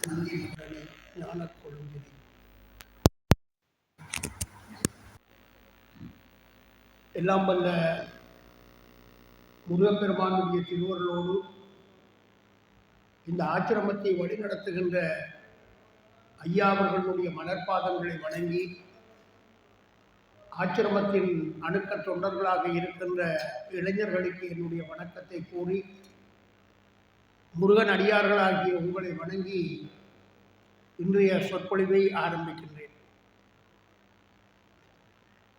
ஞானக் கொழுந்தினை எல்லாம் வல்ல முருகப்பெருமானுடைய திருவருளோடு இந்த ஆசிரமத்தை வழிநடத்துகின்ற ஐயா அவர்களுடைய மலர்பாதங்களை வணங்கி, ஆசிரமத்தின் அணுக்க தொண்டர்களாக இருக்கின்ற இளைஞர்களுக்கு என்னுடைய வணக்கத்தை கூறி, முருகன் அடியார்களாகிய உங்களை வணங்கி இன்றைய சொற்பொழிவை ஆரம்பிக்கின்றேன்.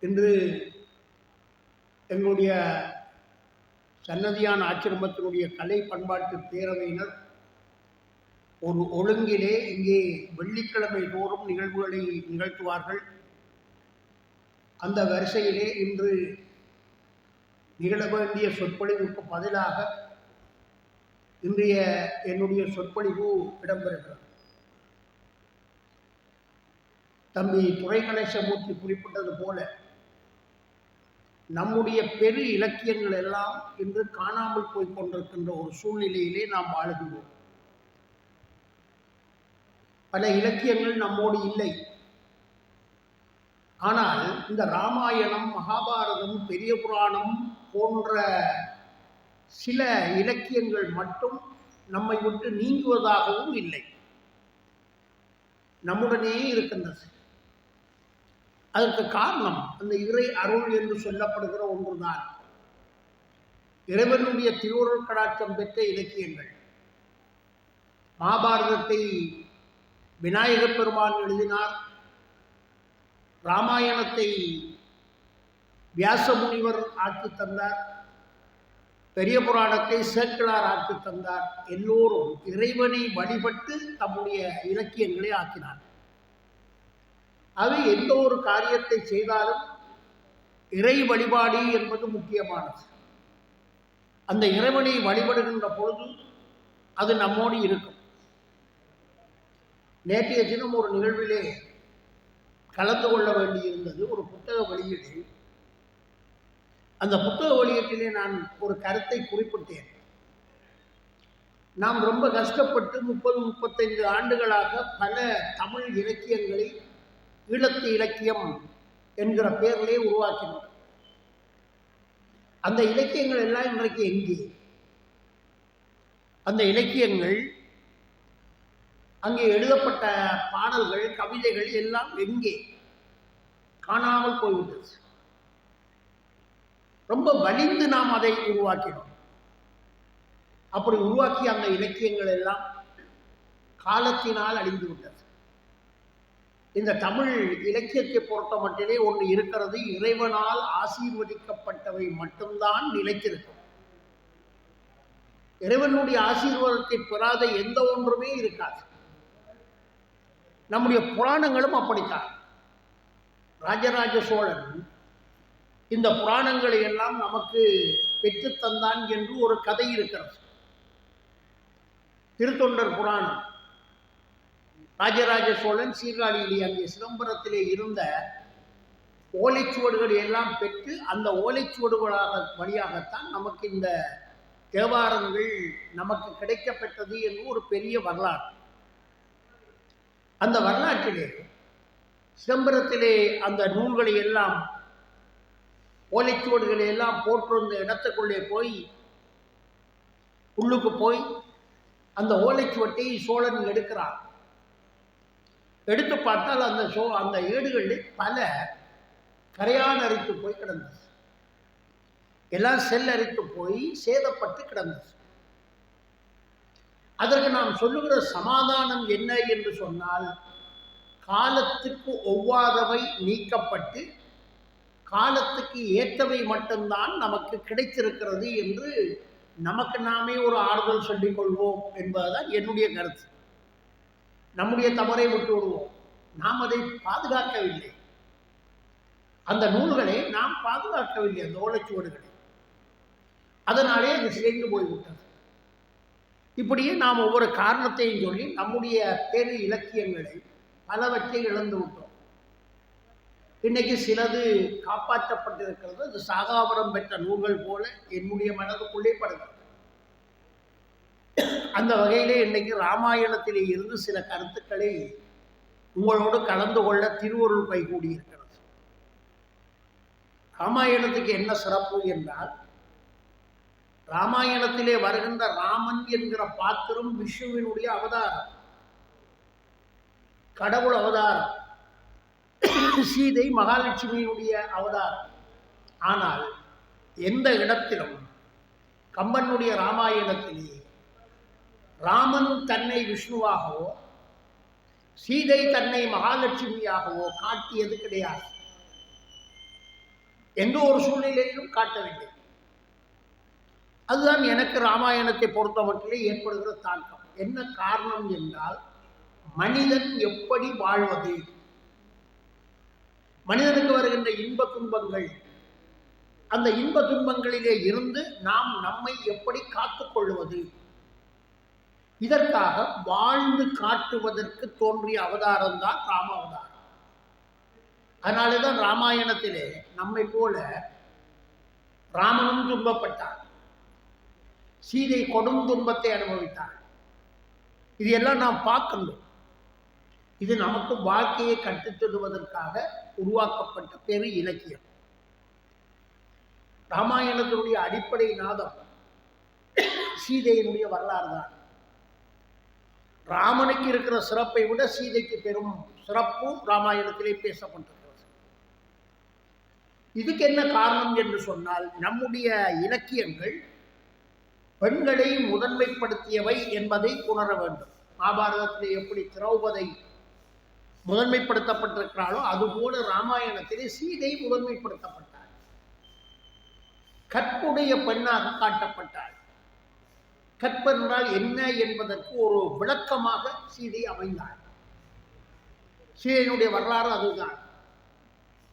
இன்று எங்களுடைய சன்னதியான் ஆசிரமத்தினுடைய கலை பண்பாட்டு பேரவையினர் ஒரு ஒழுங்கிலே இங்கே வெள்ளிக்கிழமை தோறும் நிகழ்வுகளை நிகழ்த்துவார்கள். அந்த வரிசையிலே இன்று நிகழ வேண்டிய சொற்பொழிவுக்கு பதிலாக இன்றைய என்னுடைய சொற்பொழிவு இடம்பெறுகிறது. தம்பி துரை கணேசமூர்த்தி குறிப்பிட்டது போல, நம்முடைய பெரு இலக்கியங்கள் எல்லாம் இன்று காணாமல் போய் கொண்டிருக்கின்ற ஒரு சூழ்நிலையிலே நாம் வாழுகின்றோம். பல இலக்கியங்கள் நம்மோடு இல்லை. ஆனால் இந்த ராமாயணம், மகாபாரதம், பெரிய புராணம் போன்ற சில இலக்கியங்கள் மட்டும் நம்மை விட்டு நீங்குவதாகவும் இல்லை, நம்முடனே இருக்கின்றது. அதற்கு காரணம் அந்த இறை அருள் என்று சொல்லப்படுகிற ஒன்றுதான். இறைவனுடைய திருவருள் கடாட்சம் பெற்ற இலக்கியங்கள். மகாபாரதத்தை விநாயகப் பெருமான் எழுதினார். ராமாயணத்தை வியாச முனிவர் ஆக்கி தந்தார். பெரிய புராணத்தை சேக்கிழார் ஆக்கி தந்தார். எல்லோரும் இறைவனை வழிபட்டு தம்முடைய இலக்கியங்களை ஆக்கினார். அவை எந்த ஒரு காரியத்தை செய்தாலும் இறை வழிபாடு என்பது முக்கியமானது. அந்த இறைவனை வழிபடுகின்ற பொழுது அது நம்மோடு இருக்கும். நேற்றைய தினம் ஒரு நிகழ்விலே கலந்து கொள்ள வேண்டியிருந்தது, ஒரு புத்தக வெளியீடு. அந்த புத்தக வெளியீட்டிலே நான் ஒரு கருத்தை குறிப்பிட்டேன். நாம் ரொம்ப கஷ்டப்பட்டு 30-35 ஆண்டுகளாக பல தமிழ் இலக்கியங்களை ஈழத்து இலக்கியம் என்கிற பெயரிலே உருவாக்கினோம். அந்த இலக்கியங்கள் எல்லாம் இன்றைக்கு எங்கே? அந்த இலக்கியங்கள், அங்கே எழுதப்பட்ட பாடல்கள், கவிதைகள் எல்லாம் எங்கே? காணாமல் போய்விட்டது. ரொம்ப வலிந்து நாம் அதை உருவாக்கினோம். அப்படி உருவாக்கிய அந்த இலக்கியங்கள் எல்லாம் காலத்தினால் அழிந்து விட்டது. இந்த தமிழ் இலக்கியத்தை பொறுத்த மட்டிலே ஒன்று இருக்கிறது, இறைவனால் ஆசீர்வதிக்கப்பட்டவை மட்டும்தான் நிலைத்திருக்கும். இறைவனுடைய ஆசீர்வாதத்தை பெறாத எந்த ஒன்றுமே இருக்காது. நம்முடைய புராணங்களும் அப்படித்தான். ராஜராஜ சோழன் இந்த புராணங்களை எல்லாம் நமக்கு பெற்றுத்தந்தான் என்று ஒரு கதை இருக்கிறது. திருத்தொண்டர் புராணம். ராஜராஜ சோழன் சீர்காழியிலே அங்கே சிதம்பரத்திலே இருந்த ஓலைச்சுவடுகளை எல்லாம் பெற்று அந்த ஓலைச்சுவடுகளாக வழியாகத்தான் நமக்கு இந்த தேவாரங்கள் நமக்கு கிடைக்கப்பெற்றது என்று ஒரு பெரிய வரலாறு. அந்த வரலாற்றிலே சிதம்பரத்திலே அந்த நூல்களை எல்லாம், ஓலைச்சுவடுகளை எல்லாம் போட்டிருந்த இடத்துக்குள்ளே போய், உள்ளுக்கு போய் அந்த ஓலைச்சுவட்டை சோழன் எடுக்கிறார். எடுத்து பார்த்தால் அந்த ஏடுகளில் பல கரையான் அரித்து போய் கிடந்தது. எல்லாம் செல் அரித்து போய் சேதப்பட்டு கிடந்தது. அதற்கு நாம் சொல்லுகிற சமாதானம் என்ன என்று சொன்னால், காலத்துக்கு ஒவ்வாதவை நீக்கப்பட்டு காலத்துக்கு ஏற்றவை மட்டும்தான் நமக்கு கிடைத்திருக்கிறது என்று நமக்கு நாமே ஒரு ஆறுதல் சொல்லிக் கொள்வோம் என்பதுதான் என்னுடைய கருத்து. நம்முடைய தவறை விட்டு விடுவோம். நாம் அதை பாதுகாக்கவில்லை. அந்த நூல்களை நாம் பாதுகாக்கவில்லை, அந்த ஓலைச்சுவடுகளை. அதனாலே அது சிதைந்து போய்விட்டது. இப்படியே நாம் ஒவ்வொரு காரணத்தையும் சொல்லி நம்முடைய பேரு இலக்கியங்களை பலவற்றை இழந்து விட்டோம். இன்னைக்கு சிலது காப்பாற்றப்பட்டிருக்கிறது. அது சாகாவரம் பெற்ற நூல்கள் போல என்னுடைய மனதுக்குள்ளே படுகிறது. அந்த வகையிலே இன்னைக்கு ராமாயணத்திலே இருந்து சில கருத்துக்களை உங்களோடு கலந்து கொள்ள திருவருள் கைகூடி இருக்கிறது. ராமாயணத்துக்கு என்ன சிறப்பு என்றால், ராமாயணத்திலே வருகின்ற ராமன் என்கிற பாத்திரம் விஷ்ணுவினுடைய அவதாரம், கடவுள் அவதாரம். சீதை மகாலட்சுமியினுடைய அவதாரம். ஆனால் எந்த இடத்திலும் கம்பனுடைய ராமாயணத்திலே ராமன் தன்னை விஷ்ணுவாகவோ சீதை தன்னை மகாலட்சுமியாகவோ காட்டியது கிடையாது. எந்த ஒரு சூழ்நிலையிலும் காட்டவில்லை. அதுதான் எனக்கு ராமாயணத்தை பொறுத்த மட்டிலே ஏற்படுகிற தாக்கம். என்ன காரணம் என்றால், மனிதன் எப்படி வாழ்வது, மனிதனுக்கு வருகின்ற இன்ப துன்பங்கள், அந்த இன்ப துன்பங்களிலே இருந்து நாம் நம்மை எப்படி காத்துக்கொள்வது, இதற்காக வாழ்ந்து காட்டுவதற்கு தோன்றிய அவதாரம் தான் ராம அவதாரம். அதனாலேதான் ராமாயணத்திலே நம்மை போல ராமனும் துன்பப்பட்டார், சீதை கொடும் துன்பத்தை அனுபவித்தார். இது எல்லாம் நாம் பார்க்கணும். இது நமக்கு வாழ்க்கையை கற்றுத்தருவதற்காக உருவாக்கப்பட்ட பெரு இலக்கியம். ராமாயணத்தினுடைய அடிப்படை நாதம் சீதையினுடைய வரலாறு தான். ராமனுக்கு இருக்கிற சிறப்பை விட சீதைக்கு பெரும் சிறப்பும் ராமாயணத்திலே பேசப்பட்டிருக்கிறது. இதுக்கு என்ன காரணம் என்று சொன்னால், நம்முடைய இலக்கியங்கள் பெண்களை முதன்மைப்படுத்தியவை என்பதை உணர வேண்டும். மகாபாரதத்திலே எப்படி திரௌபதி முதன்மைப்படுத்தப்பட்டிருக்கிறாளோ அதுபோல ராமாயணத்திலே சீதை முதன்மைப்படுத்தப்பட்டாள், கற்புடைய பெண்ணாக காட்டப்பட்டாள். கற்பென்றால் என்ன என்பதற்கு ஒரு விளக்கமாக சீதை அமைந்தாள். சீதையினுடைய வரலாறு அதுதான்.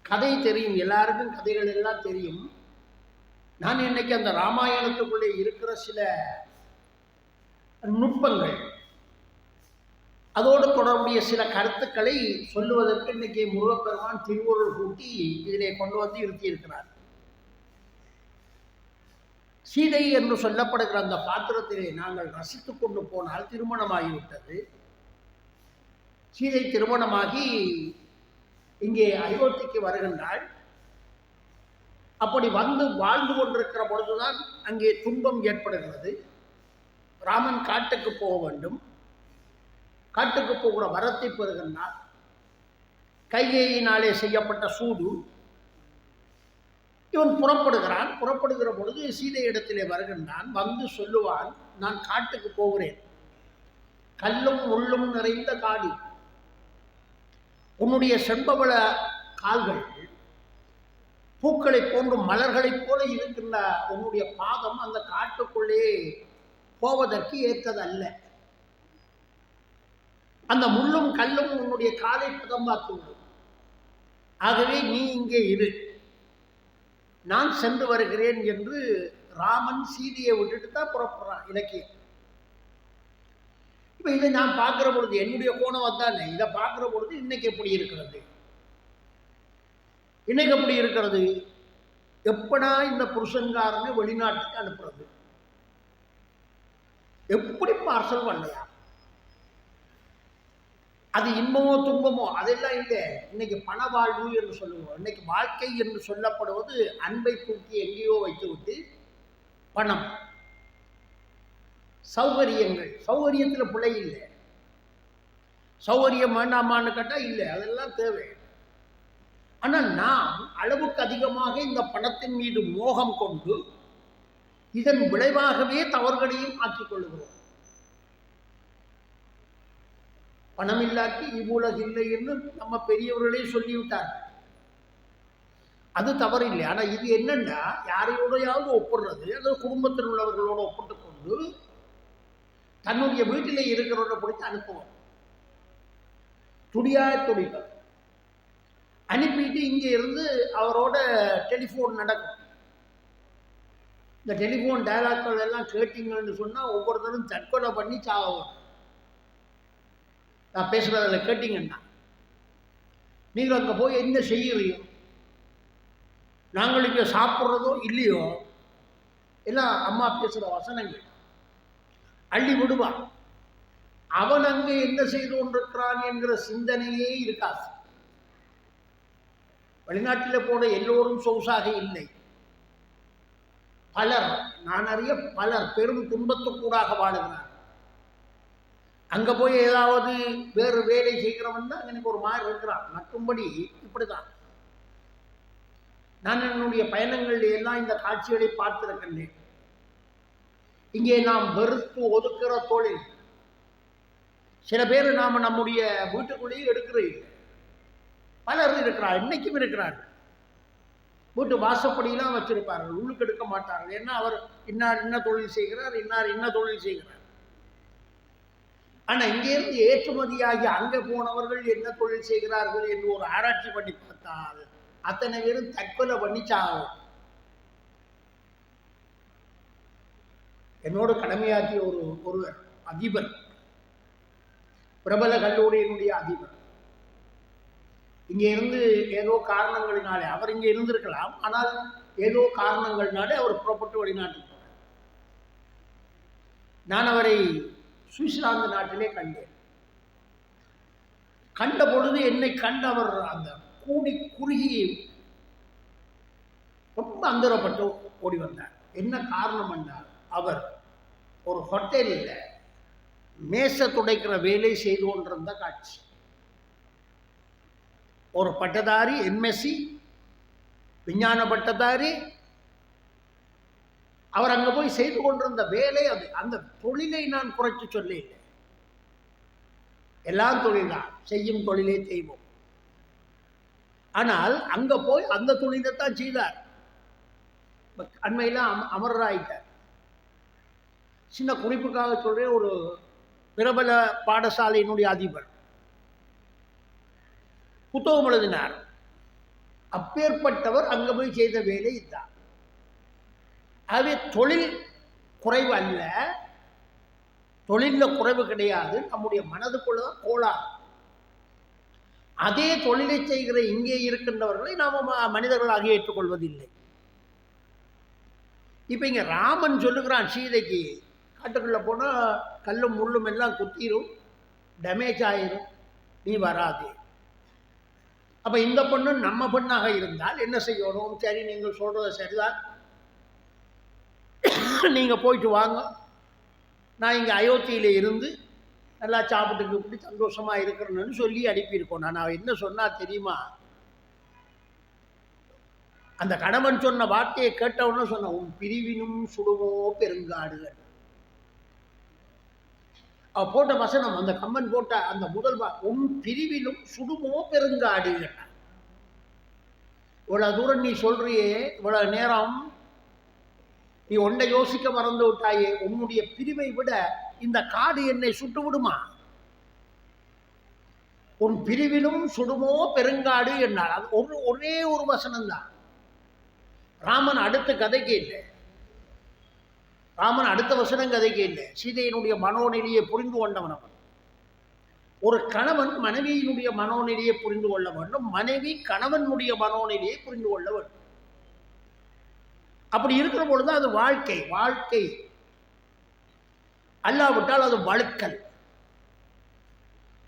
கதை தெரியும், எல்லாருக்கும் கதைகள் எல்லாம் தெரியும். நான் இன்னைக்கு அந்த ராமாயணத்துக்குள்ளே இருக்கிற சில நுட்பங்கள், அதோடு தொடர்புடைய சில கருத்துக்களை சொல்லுவதற்கு இன்னைக்கு முருகப்பெருமான் திருவருள் கூட்டி இதிலே கொண்டு வந்து இருத்தியிருக்கிறார். சீதை என்று சொல்லப்படுகிற அந்த பாத்திரத்திலே நாங்கள் ரசித்து கொண்டு போனால், திருமணமாகிவிட்டது. சீதை திருமணமாகி இங்கே அயோத்திக்கு வருகின்றாள். அப்படி வந்து வாழ்ந்து கொண்டிருக்கிற பொழுதுதான் அங்கே துன்பம் ஏற்படுகிறது. ராமன் காட்டுக்கு போக வேண்டும். காட்டுக்கு போகிற வரத்தை பெறுகின்றார். கைகேயினாலே செய்யப்பட்ட சூது. இவன் புறப்படுகிறான். புறப்படுகிற பொழுது சீதை இடத்திலே வருகின்றான். வந்து சொல்லுவான், நான் காட்டுக்கு போகிறேன், கல்லும் முள்ளும் நிறைந்த காடு, உன்னுடைய செம்பவள கால்கள் பூக்களை போன்று மலர்களைப் போல இருக்கின்ற உன்னுடைய பாதம் அந்த காட்டுக்குள்ளே போவதற்கு ஏற்றதல்ல. அந்த முள்ளும் கல்லும் உன்னுடைய காலை பதம்பாக்கிவிடும். ஆகவே நீ இங்கே இரு, நான் சென்று வருகிறேன் என்று ராமன் சீதையை விட்டுட்டு தான் புறப்படுறான் இலக்கியம். இப்போ இதை நான் பார்க்குற பொழுது, என்னுடைய கோணம் வந்தானே, இதை பார்க்குற பொழுது இன்னைக்கு எப்படி இருக்கிறது, இன்னைக்கு எப்படி இருக்கிறது, எப்படா இந்த புருஷன்காரனை வெளிநாட்டுக்கு அனுப்புறது, எப்படி பார்சல் பண்ணலையா, அது இன்பமோ துன்பமோ அதெல்லாம் இல்லை. இன்னைக்கு பண வாழ்வு என்று சொல்லுவோம். இன்னைக்கு வாழ்க்கை என்று சொல்லப்படுவது அன்பை தூக்கி எங்கேயோ வைத்துவிட்டு பணம், சௌகரியங்கள். சௌகரியத்தில் பிழை இல்லை. சௌகரியம் வேண்டாமான்னு கேட்டால் இல்லை, அதெல்லாம் தேவை. ஆனால் நாம் அளவுக்கு அதிகமாக இந்த பணத்தின் மீது மோகம் கொண்டு இதன் விளைவாகவே தவறுகளையும் ஆக்கிக் கொள்கிறோம். பணம் இல்லாட்டி இவ்வுலகு இல்லை என்று நம்ம பெரியவர்களே சொல்லிவிட்டார்கள். அது தவறு இல்லை. ஆனால் இது என்னன்னா, யாரையோடையாவது ஒப்பிடுறது, அது குடும்பத்தில் உள்ளவர்களோடு ஒப்பிட்டு கொண்டு தன்னுடைய வீட்டிலே இருக்கிறவரை பிடித்து அனுப்புவோம். துடிப்பர் அனுப்பிட்டு இங்கே இருந்து அவரோட டெலிஃபோன் நடக்கும். இந்த டெலிஃபோன் டயலாக்கள் எல்லாம் கேட்டீங்கன்னு சொன்னால் ஒவ்வொருத்தரும் தற்கொலை பண்ணி சாகும். நான் பேசுகிறதில் கேட்டீங்கன்னா நீங்கள் அங்கே போய் என்ன செய்யறியோ, நாங்கள் இங்கே சாப்பிட்றதோ இல்லையோ, எல்லாம் அம்மா பேசுகிற வசனங்கள். அள்ளி விடுவான். அவன் அங்கே என்ன செய்து கொண்டிருக்கிறான் என்கிற சிந்தனையே இருக்காது. வெளிநாட்டில் போன எல்லோரும் சொகுசாக இல்லை. பலர், நான் அறிய பலர் பெரும் துன்பத்துக்கூடாக வாழுகிறார். அங்க போய் ஏதாவது வேறு வேலை செய்கிறவன் தான் எனக்கு ஒரு மாதிரி இருக்கிறான். மற்றும்படி இப்படிதான். நான் என்னுடைய பயணங்கள் எல்லாம் இந்த காட்சிகளை பார்த்திருக்கின்றேன். இங்கே நாம் வெறுத்து ஒதுக்குற தொழில் சில பேர் நாம நம்முடைய வீட்டுக்குள்ளேயே எடுக்கிறோம். பலர் இருக்கிறார், இன்னைக்கும் இருக்கிறார்கள். வீட்டு வாசப்படியெல்லாம் வச்சிருப்பார்கள், உள்ளுக்கு எடுக்க மாட்டார்கள். ஏன்னா அவர் இன்னார் என்ன தொழில் செய்கிறார், இன்னார் என்ன தொழில் செய்கிறார். ஆனா இங்கிருந்து ஏற்றுமதியாகி அங்கே போனவர்கள் என்ன தொழில் செய்கிறார்கள் என்று ஒரு ஆராய்ச்சி பண்ணி பார்த்தால் அத்தனை பேரும் தற்கொலை பண்ணி சாகும். என்னோடு கடமையாற்றிய ஒருவர் அதிபர், பிரபல கல்லூரியினுடைய அதிபர், இங்கே இருந்து ஏதோ காரணங்களினாலே, அவர் இங்கே இருந்திருக்கலாம், ஆனால் ஏதோ காரணங்களினாலே அவர் புறப்பட்டு வெளிநாட்டுக்கு போனார். நான் அவரை சுவிட்சர்லாந்து நாட்டிலே கண்டேன். கண்ட பொழுது என்னை கண்டு அவர் அந்த கூடி குறுகி ரொம்ப அந்தரப்பட்டு ஓடி வந்தார். என்ன காரணம் என்றால், அவர் ஒரு ஹோட்டலில் மேச துடைக்கிற வேலை செய்து கொண்டிருந்த காட்சி. ஒரு பட்டதாரி, எம்எஸ்சி விஞ்ஞான பட்டதாரி, அவர் அங்கே போய் செய்து கொண்டிருந்த வேலை அது. அந்த தொழிலை நான் குறைச்சி சொல்ல இல்லை, எல்லாம் தொழில்தான், செய்யும் தொழிலே செய்வோம். ஆனால் அங்கே போய் அந்த தொழிலைத்தான் செய்தார். அண்மையில் அமரராயிட்டார். சின்ன குறிப்புக்காக சொல்றேன், ஒரு பிரபல பாடசாலையினுடைய அதிபர் புத்தகம் எழுதினார். அப்பேற்பட்டவர் அங்கே போய் செய்த வேலை இதுதான். ஆகவே தொழில் குறைவு அல்ல, தொழிலில் குறைவு கிடையாது, நம்முடைய மனதுக்குள்ள கோளாறு. அதே தொழிலை செய்கிற இங்கே இருக்கின்றவர்களை நாம் மனிதர்களாக ஏற்றுக்கொள்வதில்லை. இப்போ இங்கே ராமன் சொல்லுகிறான் சீதைக்கு, காட்டுக்குள்ளே போனால் கல்லும் முள்ளும் எல்லாம் குத்திரும், டேமேஜ் ஆயிரும், நீ வராது. அப்போ இந்த பொண்ணு நம்ம பெண்ணாக இருந்தால் என்ன செய்யணும்? சரி, நீங்கள் சொல்கிறது சரிதான், நீங்கள் போயிட்டு வாங்க, நான் இங்கே அயோத்தியில் இருந்து நல்லா சாப்பிட்டுக்கு இப்படி சந்தோஷமாக இருக்கிறேன்னு சொல்லி அனுப்பியிருக்கோம். நான் என்ன சொன்னால் தெரியுமா? அந்த கணவன் சொன்ன வார்த்தையை கேட்டவொன்னு சொன்ன, உன் பிரிவினும் சுடுவோ பெருங்காடுகள். அவ போட்ட வசனம், அந்த கம்மன் போட்ட அந்த முதல் உன் பிரிவிலும் சுடுமோ பெருங்காடுகள். இவ்வளவு தூரம் நீ சொல்றியே, இவ்வளவு நேரம் நீ ஒன்றை யோசிக்க மறந்து விட்டாயே, உன்னுடைய பிரிவை விட இந்த காடு என்னை சுட்டு விடுமா? உன் பிரிவிலும் சுடுமோ பெருங்காடு என்னால். அது ஒரே ஒரு வசனம் தான். ராமன் அடுத்த கதைக்கு இல்லை, ராமன் அடுத்த வசனம் கதைக்கு இல்லை. சீதையினுடைய மனோநிலையை புரிந்து கொண்டவன் அவன். ஒரு கணவன் மனைவியினுடைய மனோநிலையை புரிந்து கொள்ள வேண்டும், மனைவி கணவனுடைய மனோநிலையை புரிந்து கொள்ள வேண்டும். அப்படி இருக்கிற பொழுது அது வாழ்க்கை. வாழ்க்கை அல்லாவிட்டால் அது வழுக்கல்.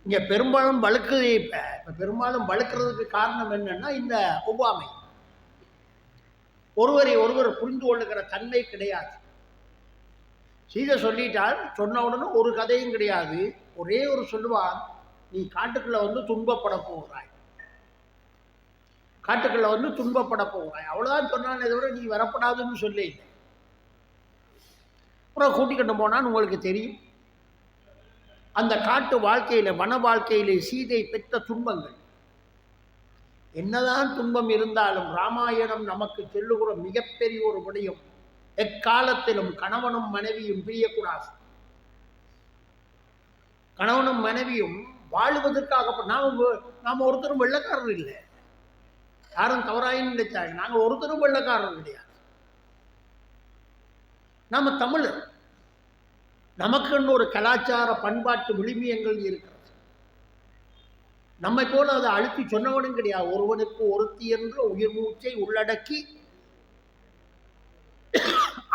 இங்க பெரும்பாலும் வழுக்குது. இப்ப பெரும்பாலும் வழுக்கிறதுக்கு காரணம் என்னன்னா இந்த ஒவ்வாமை, ஒருவரை ஒருவர் புரிந்து கொள்ளுகிற தன்மை கிடையாது. சீதை சொல்லிட்டால், சொன்ன உடனே ஒரு கதையும் கிடையாது, ஒரே ஒரு சொல்லுவான், நீ காட்டுக்குள்ள வந்து துன்பப்பட போகிறாய், காட்டுக்குள்ள வந்து துன்பப்பட போகிறாய், அவ்வளவுதான் சொன்னாலே தவிர நீ வரப்படாதுன்னு சொல்ல இல்லை. அப்புறம் கூட்டிக்கிட்டு போனான்னு உங்களுக்கு தெரியும். அந்த காட்டு வாழ்க்கையில, வன வாழ்க்கையிலே சீதை பெற்ற துன்பங்கள், என்னதான் துன்பம் இருந்தாலும் ராமாயணம் நமக்கு சொல்லுகிற மிகப்பெரிய ஒரு விடயம், எக்காலத்திலும் கணவனும் மனைவியும் பிரியக்கூடாது. கணவனும் மனைவியும் வாழுவதற்காக, நாம ஒருத்தரும் வெள்ளக்காரர் இல்லை, யாரும் தவறாயின்னு நினைச்சாங்க, நாங்கள் ஒருத்தரும் வெள்ளக்காரர் கிடையாது. நாம தமிழர், நமக்குன்னு ஒரு கலாச்சார பண்பாட்டு விழுமியங்கள் இருக்கிறது. நம்மை போல அதை அழுத்தி சொன்னவனும் கிடையாது. ஒருவனுக்கு ஒருத்தி என்ற உயிர் மூச்சை உள்ளடக்கி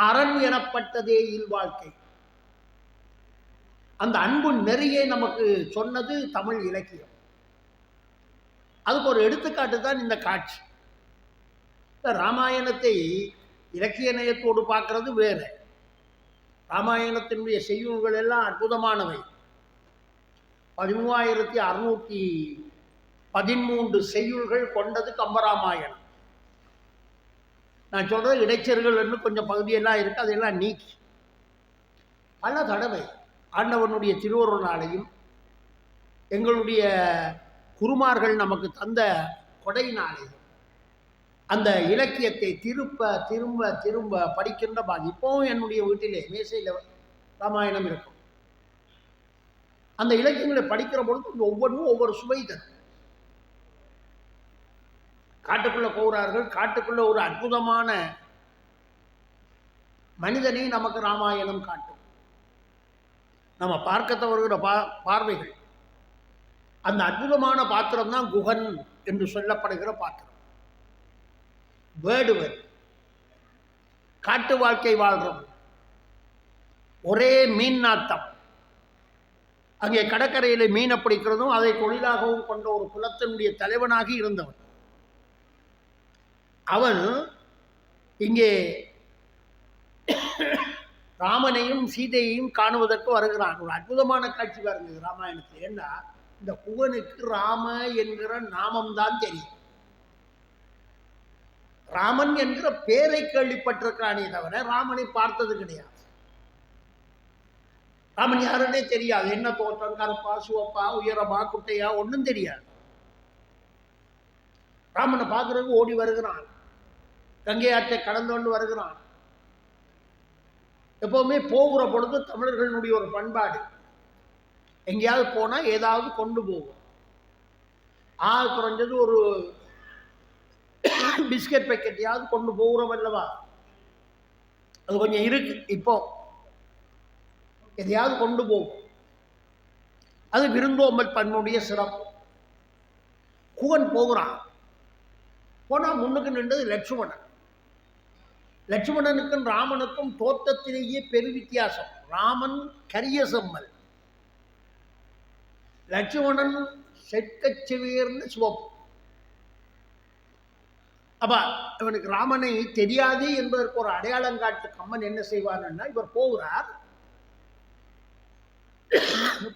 அரண் எனப்பட்டதே இல்வாழ்க்கை. அந்த அன்பு நெறியை நமக்கு சொன்னது தமிழ் இலக்கியம். அதுக்கு ஒரு எடுத்துக்காட்டு தான் இந்த காட்சி. ராமாயணத்தை இலக்கிய நயத்தோடு பார்க்கறது வேறு. ராமாயணத்தினுடைய செய்யுள்கள் எல்லாம் அற்புதமானவை. 13,613 செய்யுள்கள் கொண்டது கம்பராமாயணம். நான் சொல்றது இடைச்சர்கள் கொஞ்சம் பகுதியெல்லாம் இருக்கு, அதெல்லாம் நீக்கி பல தடவை ஆண்டவனுடைய திருவருளாலையும் எங்களுடைய குருமார்கள் நமக்கு தந்த கொடையினாலேயும் அந்த இலக்கியத்தை திரும்ப திரும்ப திரும்ப படிக்கின்ற பாதி. இப்போவும் என்னுடைய வீட்டிலே மேசையில் ராமாயணம் இருக்கும். அந்த இலக்கியங்களை படிக்கிற பொழுது ஒவ்வொன்றும் ஒவ்வொரு சுவை தரும். காட்டுக்குள்ள போகிறார்கள், காட்டுக்குள்ள ஒரு அற்புதமான மனிதனை நமக்கு ராமாயணம் காட்டும். நம்ம பார்க்க வருகிற பார்வைகள் அந்த அற்புதமான பாத்திரம் தான் குகன் என்று சொல்லப்படுகிற பாத்திரம். வேடுவர், காட்டு வாழ்க்கை வாழ்றோம், ஒரே மீன் நாட்டம். அங்கே கடற்கரையில் மீனை பிடிக்கிறதும் அதை தொழிலாகவும் கொண்ட ஒரு குலத்தினுடைய தலைவனாக இருந்தவன். அவன் இங்கே ராமனையும் சீதையையும் காணுவதற்கு வருகிறான். ஒரு அற்புதமான காட்சி பாருங்க ராமாயணத்தில். ஏன்னா இந்த குகனுக்கு ராம என்கிற நாமம்தான் தெரியும். ராமன் என்கிற பேரை கேள்விப்பட்டிருக்கானே தவிர ராமனை பார்த்தது கிடையாது. ராமன் யாருன்னே தெரியாது. என்ன தோற்றம், கருப்பா, சிவப்பா, உயரமா, குட்டையா, ஒன்றும் தெரியாது. ராமனை பார்க்கறதுக்கு ஓடி வருகிறான், கங்கை ஆற்றை கடந்து கொண்டு வருகிறான். எப்பவுமே போகிற பொழுது தமிழர்களுடைய ஒரு பண்பாடு, எங்கேயாவது போனால் ஏதாவது கொண்டு போகும். குறைஞ்சது ஒரு பிஸ்கட் பேக்கெட்டையாவது கொண்டு போகிறோம் அல்லவா? அது கொஞ்சம் இருக்கு. இப்போ எதையாவது கொண்டு போகும். அது விருந்தோம்பல் பண்புடைய சிறப்பு. குகன் போகிறான். போனால் முன்னுக்கு நின்றது லட்சுமணன். லட்சுமணனுக்கும் ராமனுக்கும் தோற்றத்திலேயே பெரு வித்தியாசம். ராமன் கரிய செம்மல், லட்சுமணன் செக்கச்செவியர்னு சிவப்பு. அப்ப இவனுக்கு ராமனை தெரியாது என்பதற்கு ஒரு அடையாளம் காட்டு கம்மன் என்ன செய்வான்னா, இவர் போகிறார்.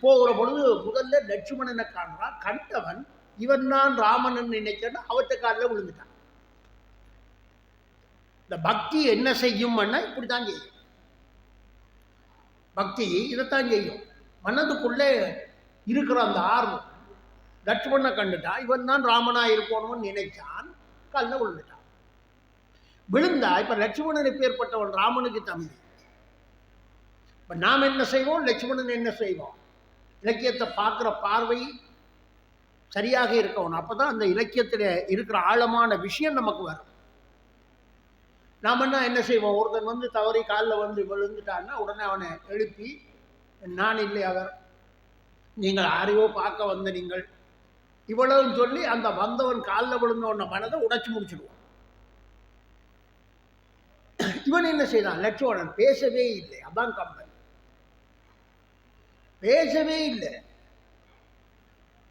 போகிற பொழுது முதல்ல லட்சுமணனை காண்றான். கண்டவன் இவன் தான் ராமன் நினைச்சா அவற்றை காலில் விழுந்துட்டான். இந்த பக்தி என்ன செய்யும்னா இப்படித்தான் செய்யும். பக்தி இதைத்தான் செய்யும். மனதுக்குள்ளே இருக்கிற அந்த ஆர்வம். லட்சுமணனை கண்டுட்டா இவன் தான் ராமனா இருக்கணும்னு நினைச்சான், காலில் விழுந்துட்டான். விழுந்தா இப்ப லட்சுமணனை பேர்பட்டவன் ராமனுக்கு தம்பி. இப்ப நாம் என்ன செய்வோம், லட்சுமணன் என்ன செய்வோம்? இலக்கியத்தை பார்க்குற பார்வை சரியாக இருக்கணும். அப்பதான் அந்த இலக்கியத்தில் இருக்கிற ஆழமான விஷயம் நமக்கு வரும். நாம் என்ன செய்வோம், ஒருத்தன் தவறி காலில் விழுந்துட்டான்னா உடனே அவனை எழுப்பி, நான் இல்லை அவர், நீங்கள் யாரையோ பார்க்க வந்த நீங்கள், இவ்வளவு சொல்லி அந்த வந்தவன் காலில் விழுந்தவன மனதை உடைச்சு முடிச்சிடுவான். இவன் என்ன செய்தான், லட்சுமணன் பேசவே இல்லை. அதான் கம்பன் பேசவே இல்லை,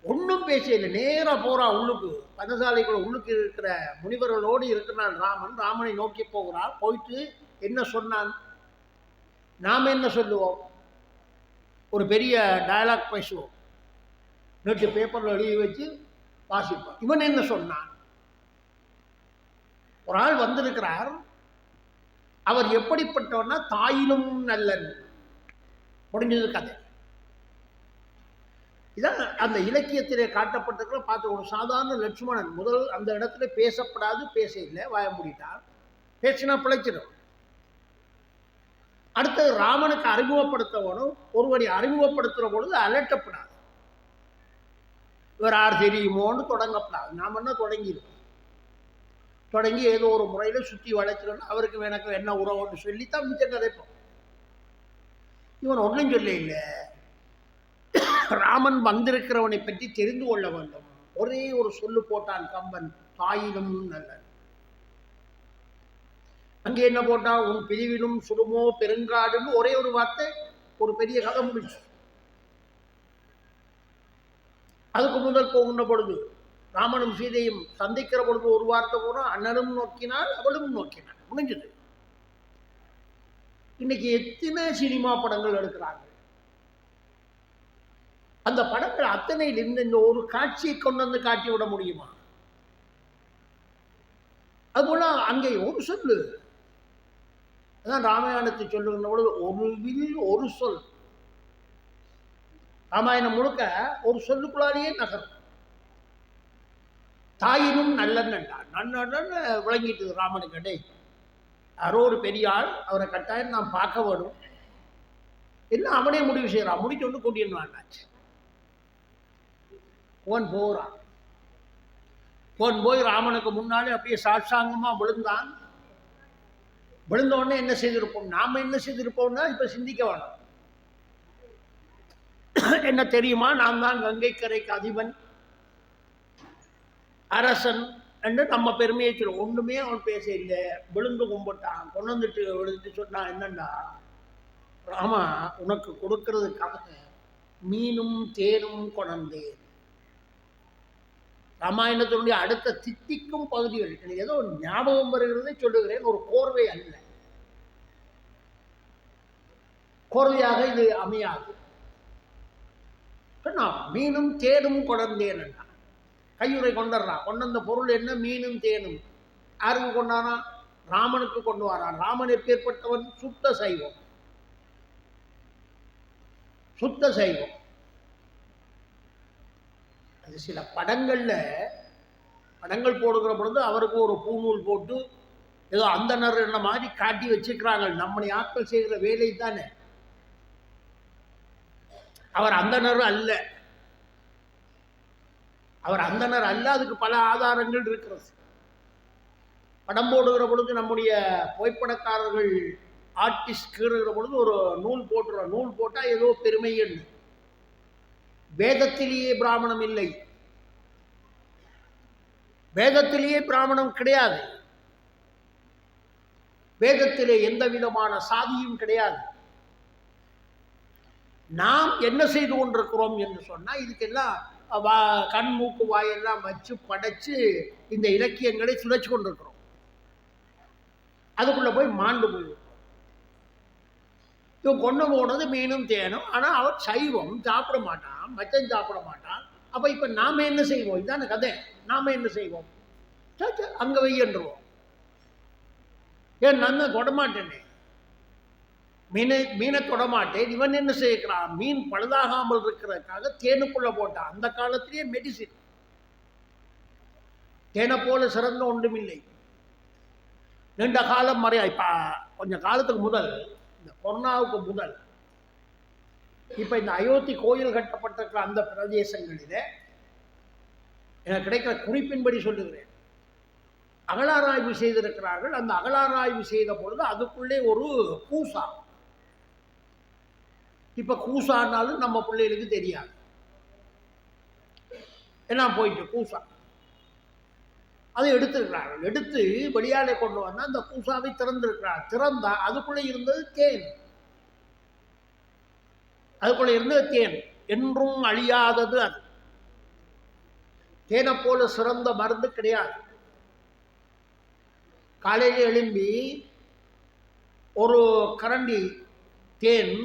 ஒன்றும் பேச இல்லை. நேராக போகிறான் உள்ளுக்கு, பந்தசாலைக்குள்ள உள்ளுக்கு இருக்கிற முனிவர்களோடு இருக்கிறான் ராமன். ராமனை நோக்கி போகிறான். போயிட்டு என்ன சொன்னான்? நாம் என்ன சொல்லுவோம், ஒரு பெரிய டயலாக் பேசுவோம், நேற்று பேப்பரில் எழுதி வச்சு வாசிப்போம். இவன் என்ன சொன்னான்? ஒரு ஆள் வந்திருக்கிறார், அவர் எப்படிப்பட்டவன்னா தாயிலும் நல்லன். முடிஞ்சது கதை. இதான் அந்த இலக்கியத்திலே காட்டப்பட்டிருக்கிற பார்த்து. ஒரு சாதாரண லட்சுமணன் முதல் அந்த இடத்துல பேசப்படாது, பேச இல்லை, வாய மூடிட்டான். பேசினா பிழைச்சிடும். அடுத்தது ராமனுக்கு அறிமுகப்படுத்தவனும் ஒருவரை அறிமுகப்படுத்துகிற பொழுது அலட்டப்படாது. இவர் யார் தெரியுமோன்னு தொடங்கப்படாது. நாம் என்ன தொடங்கிடுவோம், தொடங்கி ஏதோ ஒரு முறையில் சுற்றி வளைச்சிடணும். அவருக்கு எனக்கு என்ன உறவுன்னு சொல்லித்தான் மிச்சம் கதைப்போம். இவன் ஒன்றும் சொல்ல இல்லை. ராமன் வந்திருக்கிறவனை பற்றி தெரிந்து கொள்ள வேண்டும். ஒரே ஒரு சொல்லு போட்டான் கம்பன், தாயிலும் நல்ல. அங்கே என்ன போட்டான், உன் பிரிவிலும் சுடுமோ பெருங்காடுன்னு ஒரே ஒரு வார்த்தை, ஒரு பெரிய கதை முடிச்சு. அதுக்கு முதல் போகின்ற பொழுது ராமனும் சீதையும் சந்திக்கிற பொழுது ஒரு வார்த்தை போனால் அண்ணனும் நோக்கினாள் அவளும் நோக்கினாள், முடிஞ்சது. இன்னைக்கு எத்தனை சினிமா படங்கள் எடுக்கிறாங்க, அந்த படங்கள் அத்தனையிலிருந்து இந்த ஒரு காட்சியை கொண்டு வந்து காட்டி விட முடியுமா? அதுபோல அங்கே ஒரு சொல்லு, அதான் ராமாயணத்தை சொல்லுகின்ற பொழுது ஒரு வில் ஒரு சொல். ராமாயணம் முழுக்க ஒரு சொல்லுக்குள்ளாலேயே நகரும். தாயினும் நல்லெண்ணான் நன்னு விளங்கிட்டு ராமனுக்கு, டே யாரோ ஒரு பெரிய ஆள், அவரை கட்டாயம் நான் பார்க்க வேணும், எல்லாம் அவனே முடிவு செய்யறான். முடிச்சு வந்து கூட்டின்னு வாண்டாச்சு. போன் போகிறான். போன் போய் ராமனுக்கு முன்னாலே அப்படியே சாட்சாங்கமா விழுந்தான். விழுந்த உடனே என்ன செய்திருப்போம், நாம என்ன செய்திருப்போம்னா இப்ப சிந்திக்க வேணும். என்ன தெரியுமா, நான் தான் கங்கைக்கரைக்கு அதிபன், அரசன் என்று நம்ம பெருமையை சொல்லுவோம். ஒண்ணுமே அவன் பேச இல்லை, விழுந்து கும்பிட்டான். கொண்டு வந்துட்டு விழுந்துட்டு சொன்னான், என்னண்டா ராமா, உனக்கு கொடுக்கறதுக்காக மீனும் தேனும் கொண்டேன். ராமாயணத்தினுடைய அடுத்த தித்திக்கும் பகுதிகள் எனக்கு ஏதோ ஞாபகம் வருகிறதை சொல்லுகிறேன், ஒரு கோர்வை அல்ல. கோர்வையாக இது அமையாது. நான் மீனும் தேனும் கொண்டேன், கையுறை கொண்டுறான். கொண்டு வந்த பொருள் என்ன, மீனும் தேனும். யாருக்கு கொண்டானா, ராமனுக்கு கொண்டு வரான். ராமன் எப்பேற்பட்டவன், சுத்த சைவம். சுத்த சைவம். அது சில படங்கள் போடுகிற பொழுது அவருக்கு ஒரு பூநூல் போட்டு ஏதோ அந்தனர் என்ன மாதிரி காட்டி வச்சுக்கிறாங்க. நம்முடைய ஆட்கள் செய்கிற வேலை தானே. அவர் அந்தனர் அல்ல, அவர் அந்தனர் அல்ல. அதுக்கு பல ஆதாரங்கள் இருக்கிறது. படம் போடுகிற பொழுது நம்முடைய புகைப்படக்காரர்கள் ஆர்டிஸ்ட் கீறுகிற பொழுது ஒரு நூல் போட்டுறோம். நூல் போட்டால் ஏதோ பெருமை என்று. வேதத்திலேயே பிராமணம் இல்லை, வேதத்திலேயே பிராமணம் கிடையாது, வேதத்திலே எந்த விதமான சாதியும் கிடையாது. நாம் என்ன செய்து கொண்டிருக்கிறோம் என்று சொன்னால், இதுக்கெல்லாம் கண் மூக்கு வாயெல்லாம் வச்சு படைச்சு இந்த இலக்கியங்களை சுழச்சு கொண்டிருக்கிறோம். அதுக்குள்ள போய் மாண்டு போயிருக்கிறோம். இவன் கொண்டு போனது மீனும் தேனும். ஆனால் அவர் சைவம், சாப்பிட மாட்டான், மச்சம் சாப்பிட மாட்டான். அப்போ இப்போ நாம் என்ன செய்வோம், இதுதான கதை. நாம் என்ன செய்வோம், அங்கே வையன்றுவோம். ஏன் நான் தான் தொடமாட்டேனே, மீனை தொடமாட்டேன். இவன் என்ன செய்கிறான், மீன் பழுதாகாமல் இருக்கிறதுக்காக தேனுக்குள்ள போட்டான். அந்த காலத்திலேயே மெடிசின். தேனை போல சிறந்த ஒன்றுமில்லை. நீண்ட காலம் மறையா, இப்போ கொஞ்சம் காலத்துக்கு முதல், இந்த கொரோனாவுக்கு முதல், இப்போ இந்த அயோத்தி கோயில் கட்டப்பட்டிருக்கிற அந்த பிரதேசங்களிலே எனக்கு கிடைக்கிற குறிப்பின்படி சொல்லுகிறேன், அகழாராய்வு செய்திருக்கிறார்கள். அந்த அகழாராய்வு செய்த பொழுது அதுக்குள்ளே ஒரு கூசா. இப்போ கூசானாலும் நம்ம பிள்ளைகளுக்கு தெரியாது, என்ன போயிட்டு கூசா அதை எடுத்துருக்கிறார்கள். எடுத்து வெளியாலே கொண்டு வந்தால் அந்த கூசாவை திறந்திருக்கிறார். திறந்தா அதுக்குள்ளே இருந்தது தேன். அதுக்குள்ளே இருந்தது தேன், என்றும் அழியாதது. அது தேனை போல சிறந்த மருந்து கிடையாது. காலையில் எழும்பி ஒரு கரண்டி தேன்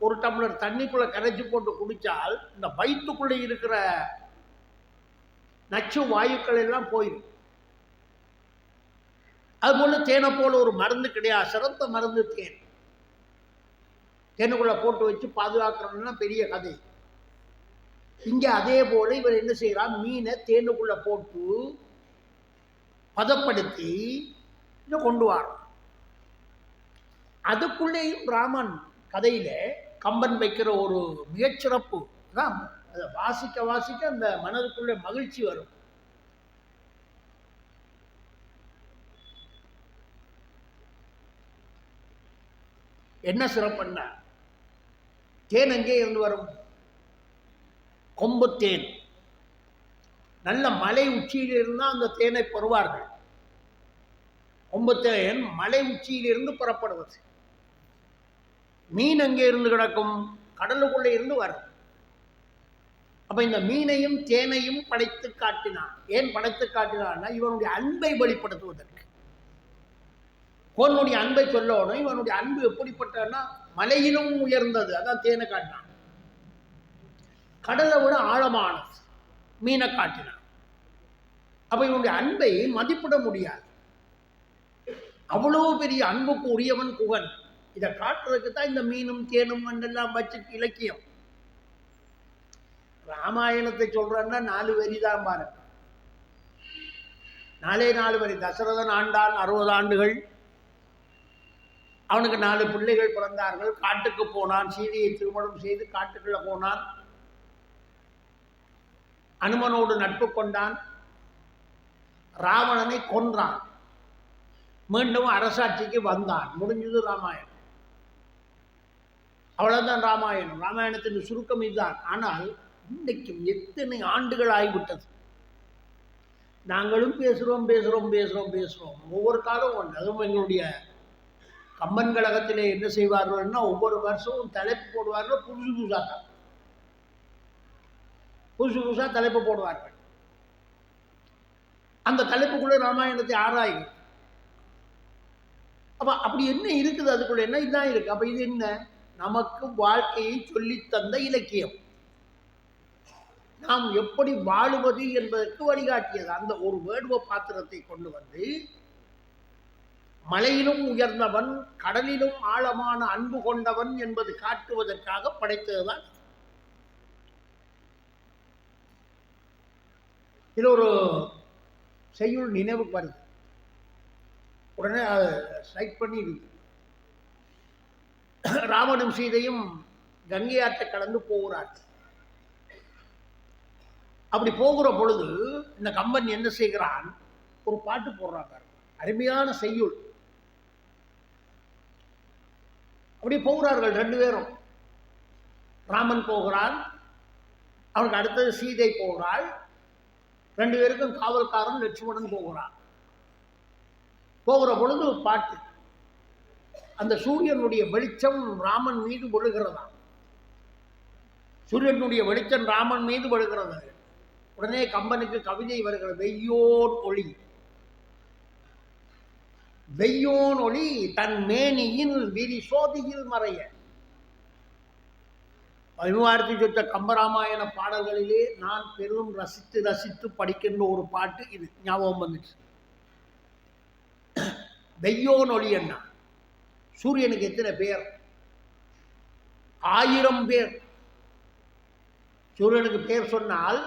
ஒரு டம்ளர் தண்ணிக்குள்ளே கரைச்சி போட்டு குடித்தால் இந்த வயிற்றுக்குள்ளே இருக்கிற நச்சு வாயுக்கள் எல்லாம் போயிடும். அதுபோல தேனை போல ஒரு மருந்து கிடையாது, சிறந்த மருந்து தேன். தேனுக்குள்ளே போட்டு வச்சு பாதுகாக்கிறோம்னா பெரிய கதை. இங்கே அதே போல இவர் என்ன செய்கிறார், மீனை தேனுக்குள்ளே போட்டு பதப்படுத்தி இதை கொண்டு வரோம். அதுக்குள்ளேயும் ராமன் கதையில கம்பன் வைக்கிற ஒரு மிகச்சிறப்பு தான். அதை வாசிக்க வாசிக்க அந்த மனதுக்குள்ளே மகிழ்ச்சி வரும். என்ன சிறப்புன்னா, தேன் எங்கே இருந்து வரும், கொம்பு தேன். நல்ல மலை உச்சியில் இருந்தால் அந்த தேனை பெறுவார்கள். கொம்பு தேன் மலை உச்சியிலிருந்து புறப்படுவது. மீன் எங்கே இருந்து கிடக்கும், கடலுக்குள்ளே இருந்து வரும். அப்ப இந்த மீனையும் தேனையும் படைத்து காட்டினான். ஏன் படைத்து காட்டினான்னா இவனுடைய அன்பை வெளிப்படுத்துவதற்கு. கோனுடைய அன்பை சொல்லணும். இவனுடைய அன்பு எப்படிப்பட்டன்னா மலையிலும் உயர்ந்தது, அதான் தேனை காட்டினான். கடலை விட ஆழமானது மீனை காட்டினான். அப்ப இவனுடைய அன்பை மதிப்பிட முடியாது. அவ்வளவு பெரிய அன்புக்கு உரியவன் குகன். இதை காட்டுறதுக்கு தான் இந்த மீனும் தேனும் எல்லாம் வச்சு இலக்கியம். ராமாயணத்தை சொல்றன்னா 4 வரி தான் பாருங்க. 4 வரி. தசரதன் ஆண்டான் 60 ஆண்டுகள். அவனுக்கு 4 பிள்ளைகள் பிறந்தார்கள். காட்டுக்கு போனான். சீதையை திருமணம் செய்து காட்டுக்குள்ள போனான். அனுமனோடு நட்பு கொண்டான். ராவணனை கொன்றான். மீண்டும் அரசாட்சிக்கு வந்தான். முடிஞ்சது ராமாயணம். அவ்வளவுதான் ராமாயணம். ராமாயணத்தின் சுருக்கம் இதுதான். ஆனால் இன்றைக்கும் எத்தனை ஆண்டுகள் ஆகிவிட்டது. நாங்களும் பேசுகிறோம். ஒவ்வொரு காலம் ஒன்று. அதுவும் எங்களுடைய கம்பன் கழகத்திலே என்ன செய்வார்கள்னா ஒவ்வொரு வருஷமும் தலைப்பு போடுவார்கள். புதுசா தலைப்பு போடுவார்கள். அந்த தலைப்புக்குள்ளே ராமாயணத்தை ஆராயும். அப்ப அப்படி என்ன இருக்குது அதுக்குள்ள? என்ன இதுதான் இருக்கு. அப்ப இது என்ன? நமக்கு வாழ்க்கையை சொல்லித் தந்த இலக்கியம். நாம் எப்படி வாழுவது என்பதற்கு வழிகாட்டியது. அந்த ஒரு வேடுவ பாத்திரத்தை கொண்டு வந்து மலையிலும் உயர்ந்தவன், கடலிலும் ஆழமான அன்பு கொண்டவன் என்பது காட்டுவதற்காக படைத்ததுதான். இது ஒரு செய்யுள் நினைவுக்கு வருது. உடனே ஸ்ட்ரைக் பண்ணி ராமனும் சீதையும் கங்கை ஆற்றை கடந்து போகிறார். அப்படி போகிற பொழுது இந்த கம்பன் என்ன செய்கிறான்? ஒரு பாட்டு போடுறாங்க. அருமையான செய்யுள். அப்படி போகிறார்கள் 2 பேரும். ராமன் போகிறான். அவனுக்கு அடுத்தது சீதை போகிறாள். 2 பேருக்கும் காவல்காரன் லட்சுமணன் போகிறான். போகிற பொழுது பாட்டு. அந்த சூரியனுடைய வெளிச்சம் ராமன் மீது விழுகிறதா. சூரியனுடைய வெளிச்சம் ராமன் மீது விழுகிறது. உடனே கம்பனுக்கு கவிதை வருகிறது. வெய்யோன் ஒளி, வெய்யோன் ஒளி தன் மேனியின் விரி சோதியில் மறைய. 16 சொச்ச கம்பராமாயண பாடல்களிலே நான் பெரும் ரசித்து படிக்கின்ற ஒரு பாட்டு இது ஞாபகம் வந்துச்சு. வெய்யோன் ஒளி என்ன? சூரியனுக்கு எத்தனை பேர்? 1000 பேர். சூரியனுக்கு பேர் சொன்னால்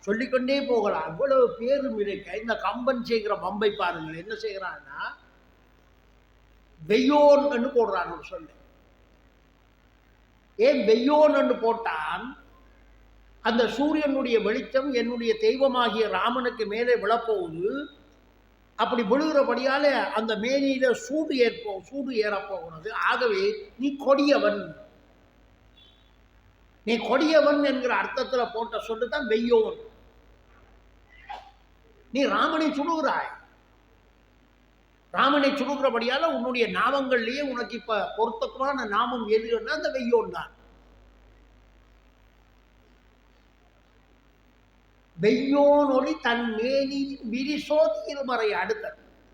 சொல்லிக்கொண்டே போகலாம். அவ்வளவு பேரும் இருக்க. இந்த கம்பன் செய்கிற பம்பை பாருங்கள். என்ன செய்கிறான்னா வெய்யோன் என்று போடுறான் ஒரு சொல்லு. ஏன் வெய்யோன் என்று போட்டான்? அந்த சூரியனுடைய வெளிச்சம் என்னுடைய தெய்வமாகிய ராமனுக்கு மேலே விழப்போகுது. அப்படி விழுகிறபடியால அந்த மேனியில சூடு ஏறப்போகிறது. ஆகவே நீ கொடியவன், நீ கொடியவன் என்கிற அர்த்தத்தில் போட்ட சொல்லுதான் வெய்யோன். நீ ராமனை சுடுகிறாய். ராமனை சுடுகிறபடியால உன்னுடைய நாமங்கள்லயே உனக்கு இப்ப பொருத்தமான நாமம் எதுன்னா அந்த வெய்யோன் தான். வெய்யோன் ஒளி தன் மேனி விரிசோதியில் மறைய.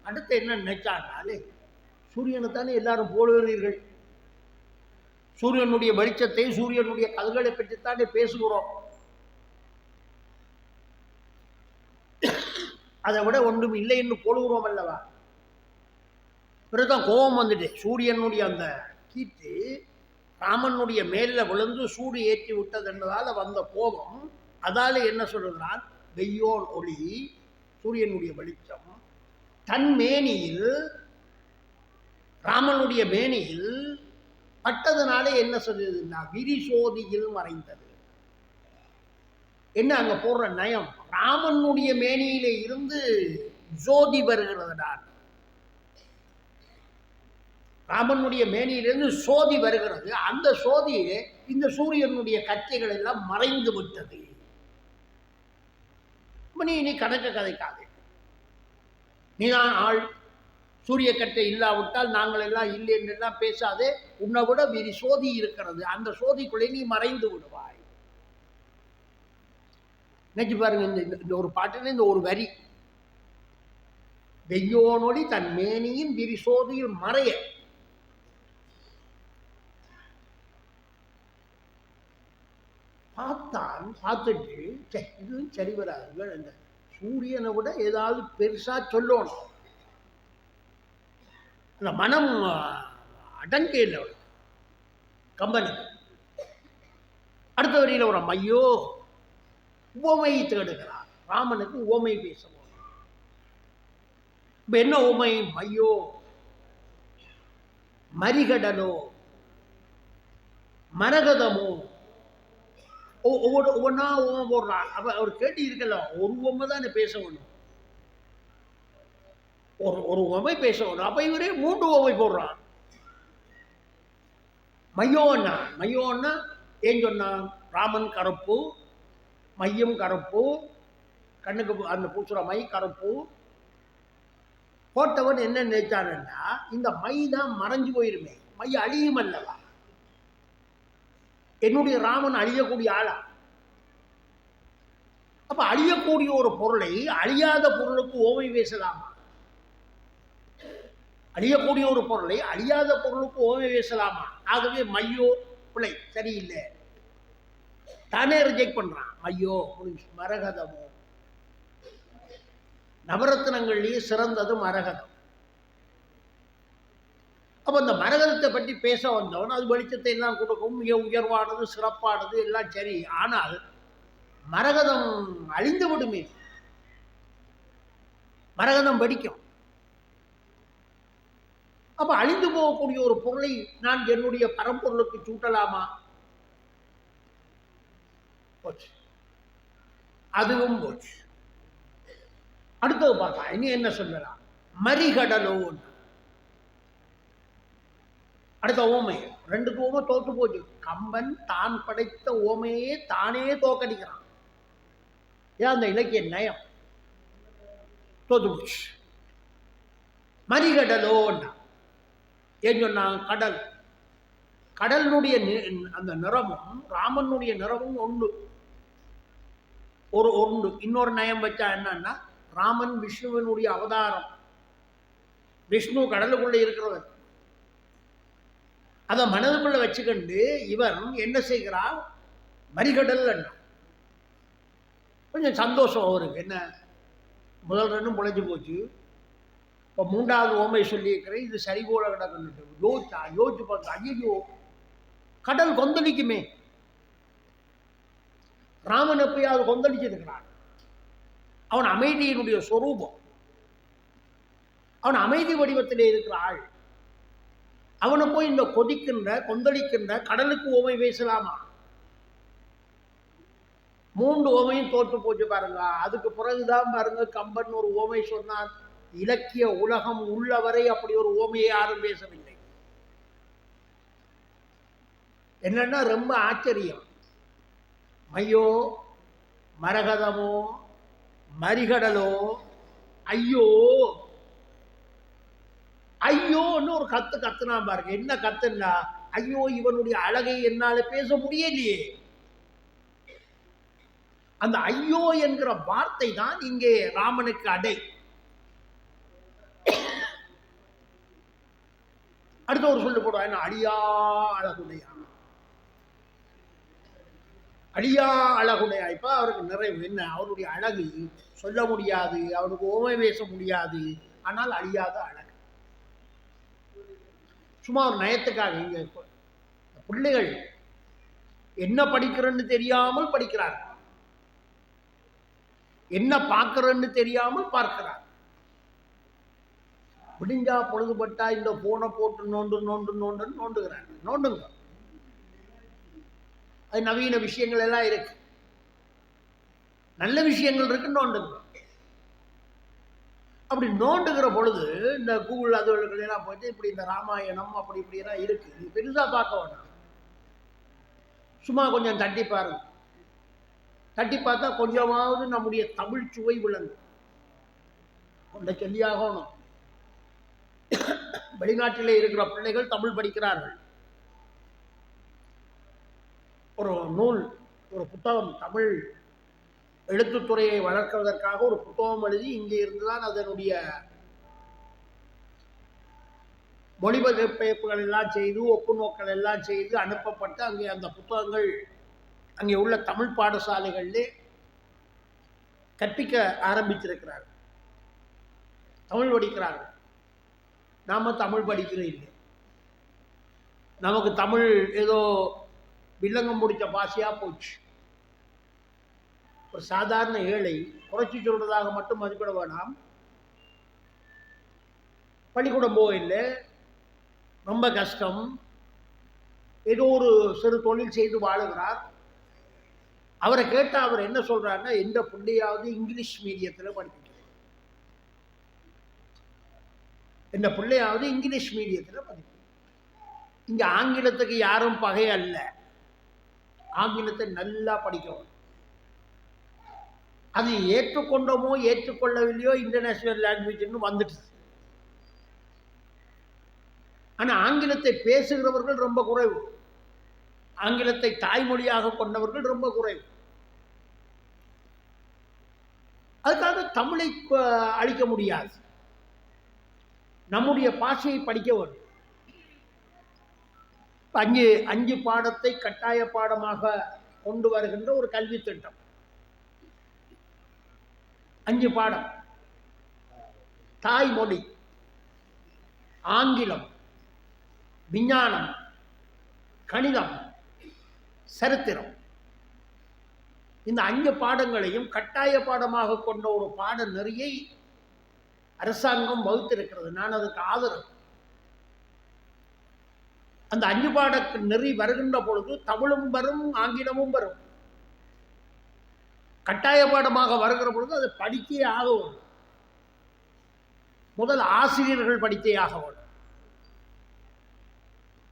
அடுத்த என்ன நினைச்சாலே, சூரியனை தானே எல்லாரும் போடுகிறீர்கள். சூரியனுடைய வெளிச்சத்தை, சூரியனுடைய கதிர்களை பற்றித்தானே பேசுகிறோம். அதை விட ஒன்றும் இல்லை என்று போடுகிறோம் அல்லவா? பிறகுதான் கோபம் வந்துட்டு சூரியனுடைய அந்த கீட்டு ராமனுடைய மேல விழுந்து சூடு ஏற்றி விட்டது என்பதால் வந்த கோபம். அதால என்ன சொல்லுகிறான்? வெய்யோன் ஒளி, சூரியனுடைய வெளிச்சம் தன் மேனியில், ராமனுடைய மேனியில் பட்டதுனாலே என்ன சொல்லுதுன்னா விரிசோதியில் மறைந்தது. என்ன அங்க போடுற நயம்? ராமனுடைய மேனியிலே இருந்து ஜோதி வருகிறதுதான். ராமனுடைய மேனியிலிருந்து சோதி வருகிறது. அந்த சோதியிலே இந்த சூரியனுடைய கட்டைகள் எல்லாம் மறைந்து விட்டது. நீ கணக்க கதைக்காதே. நீதான் ஆள். சூரிய கட்டை இல்லாவிட்டால் நாங்கள் எல்லாம் இல்லை என்றெல்லாம் பேசாதே. உன்னை விட விரி சோதி இருக்கிறது. அந்த சோதிக்குள்ளே நீ மறைந்து விடுவாய். நினைச்சு பாருங்க, இந்த ஒரு பாட்டுல இந்த ஒரு வரி, வெய்யோனொடி தன் மேனியின் விரிசோதியில் மறைய. பார்த்துட்டு இதுவும் சரி வராது, இந்த சூரியனை விட ஏதாவது பெருசா சொல்லணும். அந்த மனம் அடங்கே இல்லை கம்பனு. அடுத்த வரியில் ஒரு மையோ உவமை தேடுகிறார். ராமனுக்கு உவமை பேசணும். இப்ப என்ன உவமை? மையோ, மரிகடலோ, மரகதமோ, ஒவ்வொன்னா உவமை போடுறான். அப்ப அவர் கேட்டு இருக்கல, ஒரு உவமை தான் பேச வேணும், ஒரு உவமை பேச வேணும். அப்ப இவரே 3 உவமை போடுறான். மையோன்னா ஏன் சொன்னான்? ராமன் கருப்பு, மையம் கருப்பு, கண்ணுக்கு அந்த பூசுற மை கருப்பு. போட்டவன் என்ன நினைச்சான்னா, இந்த மை தான் மறைஞ்சு போயிருமே, மை அழியும் அல்லவா, என்னுடைய ராமன் அழியக்கூடிய ஆளா? அப்ப அழியக்கூடிய ஒரு பொருளை அழியாத பொருளுக்கு ஓமை பேசலாமா? அழியக்கூடிய ஒரு பொருளை அழியாத பொருளுக்கு ஓமை பேசலாமா? ஆகவே மையோ பிள்ளை சரியில்லை, தானே ரிஜெக்ட் பண்றான். மையோ, மரகதமோ, நவரத்னங்கள்லயே சிறந்தது மரகதம். அப்ப அந்த மரகதத்தை பற்றி பேச வந்தவன் அது வெளிச்சத்தை எல்லாம் கொடுக்கும், மிக உயர்வானது, சிறப்பானது, எல்லாம் சரி. ஆனால் மரகதம் அழிந்து விடுமே, மரகதம் வெடிக்கும். அப்ப அழிந்து போகக்கூடிய ஒரு பொருளை நான் என்னுடைய பரம்பொருளுக்கு சூட்டலாமா? போச்சு, அதுவும் போச்சு. அடுத்தது பார்த்தா இனி என்ன சொல்லலாம்? மரிகடலோ. அடுத்த ஓமை, 2 ஓமை தோத்து போச்சு. கம்பன் தான் படைத்த ஓமையே தானே தோக்கடிக்கிறான். ஏன்? அந்த இலக்கிய நயம் தோத்து போச்சு. மரிகடலோ ஏன் சொன்னான்? கடல், கடலினுடைய அந்த நிறமும் ராமனுடைய நிறமும் ஒன்று. இன்னொரு நயம் வச்சா என்னன்னா, ராமன் விஷ்ணுவனுடைய அவதாரம், விஷ்ணு கடலுக்குள்ள இருக்கிறவர். அதை மனதுக்குள்ள வச்சுக்கொண்டு இவன் என்ன செய்கிறான்? மரிகடல். கொஞ்சம் சந்தோஷம் அவருக்கு. என்ன, முதல் 2 முளைஞ்சு போச்சு, இப்போ 3வது ஓமை சொல்லியிருக்கிறேன், இது சரி போல கிடக்கு. யோசிச்சு பார்த்தா, ஐயோ கடல் கொந்தளிக்குமே. ராமன் எப்பயாவது கொந்தளிச்சிருக்கிறான்? அவன் அமைதியினுடைய சொரூபம், அவன் அமைதி வடிவத்திலே இருக்கிற ஆள். அவனை போய் இந்த கொதிக்கின்ற கொந்தளிக்கின்ற கடலுக்கு ஓமை பேசலாமா? 3 ஓமையும் தோற்று போச்சு பாருங்க. அதுக்கு பிறகுதான் பாருங்க கம்பன் ஒரு ஓமை சொன்னான். இலக்கிய உலகம் உள்ளவரை அப்படி ஒரு ஓமையை யாரும் பேசவில்லை. என்னன்னா ரொம்ப ஆச்சரியம். மையோ, மரகதமோ, மரிகடலோ, ஐயோ ஐயோன்னு ஒரு கத்துனா பாருங்க. என்ன கத்துன்னா, ஐயோ இவனுடைய அழகை என்னால பேச முடியலையே. அந்த ஐயோ என்கிற வார்த்தை தான் இங்கே ராமனுக்கு அடை. அடுத்த ஒரு சொல்லு போடுவா, என்ன, அழியா அழகுடையா, அழியா அழகுடையா. இப்ப அவருக்கு நிறைவு என்ன? அவருடைய அழகு சொல்ல முடியாது, அவனுக்கு ஓமை பேச முடியாது, ஆனால் அழியாத அழகு. சும்மா ஒரு நயத்துக்காக இங்க பிள்ளைகள் என்ன படிக்கிறன்னு தெரியாமல் படிக்கிறார், என்ன பார்க்கிறன்னு தெரியாமல் பார்க்கிறார். விடிஞ்சா பொழுதுபட்டா இந்த போனை போட்டு நோண்டுகிறாங்க. நோண்டுங்க, அது நவீன விஷயங்கள் எல்லாம் இருக்கு, நல்ல விஷயங்கள் இருக்கு, நோண்டுங்க. அப்படி நோண்டுகிற பொழுது இந்த கூகுள் அதுவர்கள் எல்லாம் போயிட்டு இப்படி இந்த ராமாயணம் அப்படி இப்படி எல்லாம் இருக்கு, இது பெருசா பார்க்க வேண்டாம், சும்மா கொஞ்சம் தட்டி பாருங்க. தட்டி பார்த்தா கொஞ்சமாவது நம்முடைய தமிழ் சுவை விளங்கும். கொண்ட சொல்லியாகணும். வெளிநாட்டிலே இருக்கிற பிள்ளைகள் தமிழ் படிக்கிறார்கள். ஒரு நூல், ஒரு புத்தகம் தமிழ் எழுத்துத்துறையை வளர்க்குவதற்காக ஒரு புத்தகம் எழுதி இங்கே இருந்துதான் அதனுடைய மொழிபெயர்ப்புகள் எல்லாம் செய்து ஒப்புநோக்கள் எல்லாம் செய்து அனுப்பப்பட்டு அங்கே அந்த புத்தகங்கள் அங்கே உள்ள தமிழ் பாடசாலைகளிலே கற்பிக்க ஆரம்பித்திருக்கிறார்கள். தமிழ் படிக்கிறார்கள். நாம தமிழ் படிக்கிறோம் இல்லை. நமக்கு தமிழ் ஏதோ வில்லங்கம் முடித்த பாஷையா போச்சு. ஒரு சாதாரண ஏழை குறைச்சி சொல்றதாக மட்டும் மதிப்பிட வேணாம். பள்ளிக்கூடம் போக இல்லை, ரொம்ப கஷ்டம், ஏதோ ஒரு சிறு தொழில் செய்து வாழுகிறார். அவரை கேட்டால் அவர் என்ன சொல்றாருன்னா, எந்த பிள்ளையாவது இங்கிலீஷ் மீடியத்தில் படிப்பிக்கிறேன், எந்த பிள்ளையாவது இங்கிலீஷ் மீடியத்தில் படிப்பேன். இங்க ஆங்கிலத்துக்கு யாரும் பகை அல்ல, ஆங்கிலத்தை நல்லா படிக்கணும். அது ஏற்றுக்கொண்டோமோ ஏற்றுக்கொள்ளவில்லையோ இன்டர்நேஷனல் லாங்குவேஜ்னு வந்துட்டு. ஆனால் ஆங்கிலத்தை பேசுகிறவர்கள் ரொம்ப குறைவு, ஆங்கிலத்தை தாய்மொழியாக கொண்டவர்கள் ரொம்ப குறைவு. அதுக்காக தமிழை அழிக்க முடியாது, நம்முடைய பாஷையை படிக்க வேண்டும். அஞ்சு பாடத்தை கட்டாய பாடமாக கொண்டு வருகின்ற ஒரு கல்வி திட்டம். 5 பாடம்: தாய்மொழி, ஆங்கிலம், விஞ்ஞானம், கணிதம், சரித்திரம். இந்த 5 பாடங்களையும் கட்டாய பாடமாக கொண்ட ஒரு பாட நெறியை அரசாங்கம் வகுத்திருக்கிறது. நான் அதுக்கு ஆதரவு. அந்த 5 பாட நெறி வருகின்ற பொழுது தமிழும் வரும், ஆங்கிலமும் வரும். கட்டாய பாடமாக வருகிற பொழுது அதை படித்தே ஆக வேண்டும். முதல் ஆசிரியர்கள் படித்தே ஆக வேண்டும்.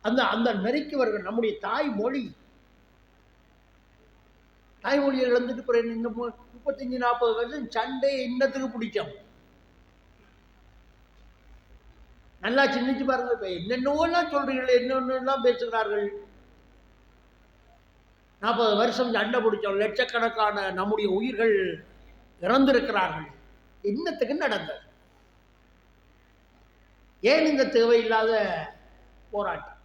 அந்த அந்த நெறிக்கு வருகிற நம்முடைய தாய்மொழியை இழந்துட்டு பிறகு இந்த 35-40 வருஷம் சண்டை இன்னத்துக்கு பிடிச்சோம். நல்லா சிந்திச்சு பாருங்க. இப்ப என்னென்னலாம் சொல்றீர்கள், என்னென்னலாம் பேசுகிறார்கள். 40 வருஷம் சண்டை பிடிச்சோம், லட்சக்கணக்கான நம்முடைய உயிர்கள் இறந்திருக்கிறார்கள். என்னத்துக்கு நடந்தது? ஏன் இந்த தேவையில்லாத போராட்டம்?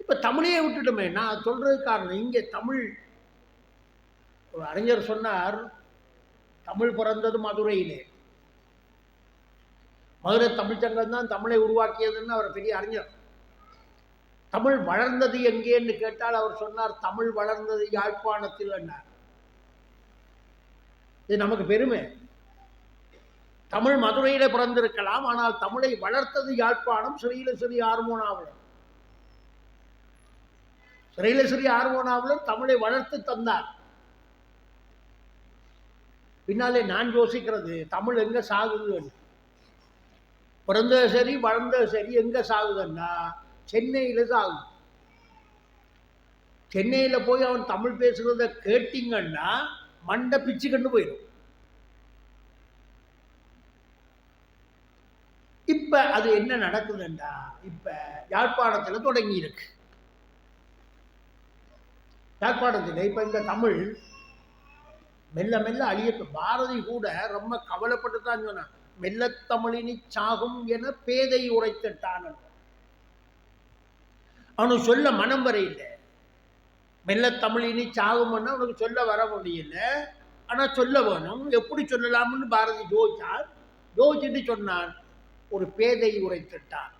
இப்ப தமிழையே விட்டுட்டுமே. நான் சொல்றது காரணம், இங்கே தமிழ், ஒரு அறிஞர் சொன்னார், தமிழ் பிறந்தது மதுரையிலே, மதுரை தமிழ்ச்சங்கம் தான் தமிழை உருவாக்கியதுன்னு அவர் பெரிய அறிஞர். தமிழ் வளர்ந்தது எங்கேன்னு கேட்டால் அவர் சொன்னார், தமிழ் வளர்ந்தது யாழ்ப்பாணத்தில் என்னார். இது நமக்கு பெருமை. தமிழ் மதுரையில பிறந்திருக்கலாம், ஆனால் தமிழை வளர்த்தது யாழ்ப்பாணம், ஸ்ரீலஸ்ரீ ஆர்மோனாவலர். ஸ்ரீலஸ்ரீ ஆர்மோனாவலர் தமிழை வளர்த்து தந்தார். பின்னாலே நான் யோசிக்கிறது, தமிழ் எங்க சாகுது? பிறந்தது சரி, வளர்ந்தது சரி, எங்க சாகுதுன்னா சென்னையில சாகுது. சென்னையில போய் அவன் தமிழ் பேசுறத கேட்டீங்கன்னா மண்டை பிச்சு கண்டு போயிடும். இப்ப அது என்ன நடக்குதுண்டா, இப்ப யாழ்ப்பாணத்தில் தொடங்கி இருக்கு. யாழ்ப்பாணத்தில் இப்ப இந்த தமிழ் மெல்ல மெல்ல அழியட்டு. பாரதி கூட ரொம்ப கவலைப்பட்டு தான் சொன்னான், மெல்லத்தமிழினி சாகும் என பேதை உரைத்துட்டான். அவனுக்கு சொல்ல மனம் வரையில்லை. மெல்லத்தமிழினி சாகும்னா அவனுக்கு சொல்ல வர முடியல. ஆனா சொல்ல வேணும், எப்படி சொல்லலாம்னு பாரதி யோசிச்சார். யோசிச்சுட்டு சொன்னான், ஒரு பேதை உரைத்துட்டான்.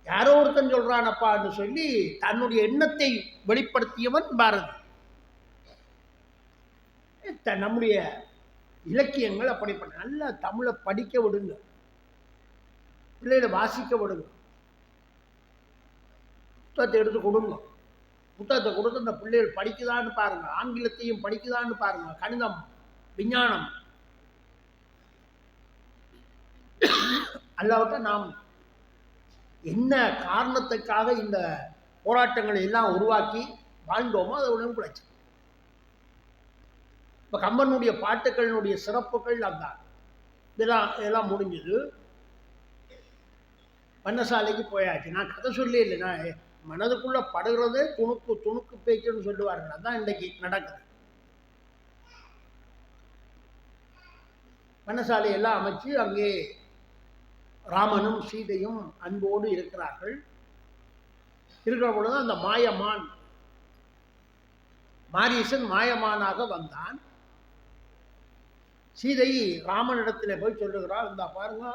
யாரோ ஒருத்தன் சொல்றானப்பான்னு சொல்லி தன்னுடைய எண்ணத்தை வெளிப்படுத்தியவன் பாரதி. நம்முடைய இலக்கியங்கள் அப்படிப்பட்ட. நல்ல தமிழை படிக்க விடுங்க, பிள்ளைகளை வாசிக்க விடுங்க, புத்தகத்தை எடுத்து கொடுங்க. புத்தகத்தை கொடுத்து அந்த பிள்ளைகள் படிக்குதான்னு பாருங்க, ஆங்கிலத்தையும் படிக்குதான்னு பாருங்க, கணிதம், விஞ்ஞானம். அல்லாவிட்ட நாம் என்ன காரணத்துக்காக இந்த போராட்டங்களை எல்லாம் உருவாக்கி வாழ்ந்தோமோ அதை உடனே பிழைச்சு. இப்போ கம்பனுடைய பாட்டுகளினுடைய சிறப்புகள் அதான். இதெல்லாம் முடிஞ்சது. பண்ணசாலைக்கு போயாச்சு. நான் கதை சொல்லி இல்லை, நான் மனதுக்குள்ள படுகிறதே துணுக்கு பேச்சுன்னு சொல்லுவார்கள். அதுதான் இன்றைக்கு நடக்குது. பணசாலையெல்லாம் அமைச்சு அங்கே ராமனும் சீதையும் அன்போடு இருக்கிறார்கள். இருக்கிற பொழுது அந்த மாயமான் மாரீசன் மாயமானாக வந்தான். சீதை ராமனிடத்தில் போய் சொல்லுகிறாள், இந்த பாருங்க